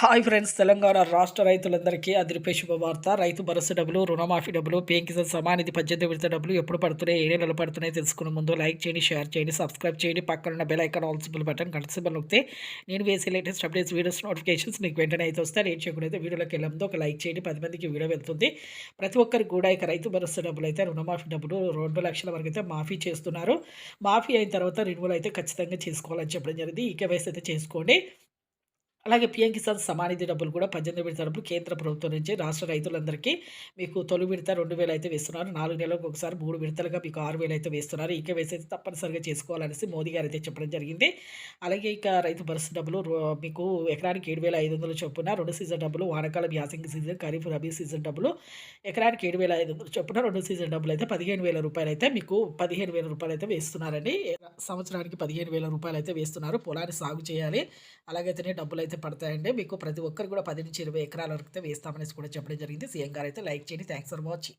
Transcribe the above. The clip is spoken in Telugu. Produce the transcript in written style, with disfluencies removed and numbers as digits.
హాయ్ ఫ్రెండ్స్, తెలంగాణ రాష్ట్ర రైతులందరికీ అదిరిపే శుభవార్త. రైతు భరోసా డబ్బులు, రుణమాఫీ డబ్బులు, పీఎం కిసాన్ సమానిధి 18 విడత డబ్బులు ఎప్పుడు పడుతున్నాయి, ఏ నెలలు పడుతున్నాయి తెలుసుకునే ముందు లైక్ చేయండి, షేర్ చేయండి, సబ్స్క్రైబ్ చేయండి. పక్కనున్న bell icon all symbol button గంట సింబల్ నొక్కితే నేను వేసే లేటెస్ట్ అప్డేట్స్, వీడియోస్ నోటిఫికేషన్స్ మీకు వెంటనే అయితే వస్తాయి. లేట్ చేయకుండా అయితే వీడియోలోకి వెళ్ళే ముందు ఒక లైక్ చేయండి. 10 మందికి వీడియో వెళ్తుంది. ప్రతి ఒక్కరికి కూడా ఇక రైతు భరోసా డబ్బులు అయితే, రుణమాఫీ డబ్బులు 2 లక్షల వరకు అయితే మాఫీ చేస్తున్నారు. మాఫీ అయిన తర్వాత రెన్యువల్ అయితే ఖచ్చితంగా చేసుకోవాలని చెప్పడం జరిగింది. ఈకేవైసీ అయితే చేసుకోండి. అలాగే పీఎం కిసాన్ సమానిధి డబ్బులు కూడా 18 విడత డబ్బులు కేంద్ర ప్రభుత్వం నుంచి రాష్ట్ర రైతులందరికీ మీకు తొలి విడత 2,000 అయితే వేస్తున్నారు. 4 నెలలకు ఒకసారి 3 విడతలుగా మీకు 6,000 అయితే వేస్తున్నారు. ఈకేవైసీ అయితే తప్పనిసరిగా చేసుకోవాలనేసి మోదీ గారు అయితే చెప్పడం జరిగింది. అలాగే ఇక రైతు భరోసా డబ్బులు మీకు ఎకరానికి 7,500 చొప్పున 2 సీజన్ డబ్బులు, వానాకాలం యాసంగి సీజన్, ఖరీఫ్ రబీ సీజన్ డబ్బులు ఎకరానికి 7,500 చొప్పున 2 సీజన్ డబ్బులు అయితే రూ. 15,000 అయితే మీకు రూ. 15,000 అయితే వేస్తున్నారండి. సంవత్సరానికి రూ. 15,000 అయితే వేస్తున్నారు. పొలాన్ని సాగు చేయాలి, అలాగైతేనే డబ్బులైతే పడతాయండి. మీకు ప్రతి ఒక్కరు కూడా 10 నుంచి 20 ఎకరాల వరకు అయితే వేస్తామనేసి కూడా చెప్పడం జరిగింది. సీఎం గారు అయితే లైక్ చేయండి. Thanks for watching.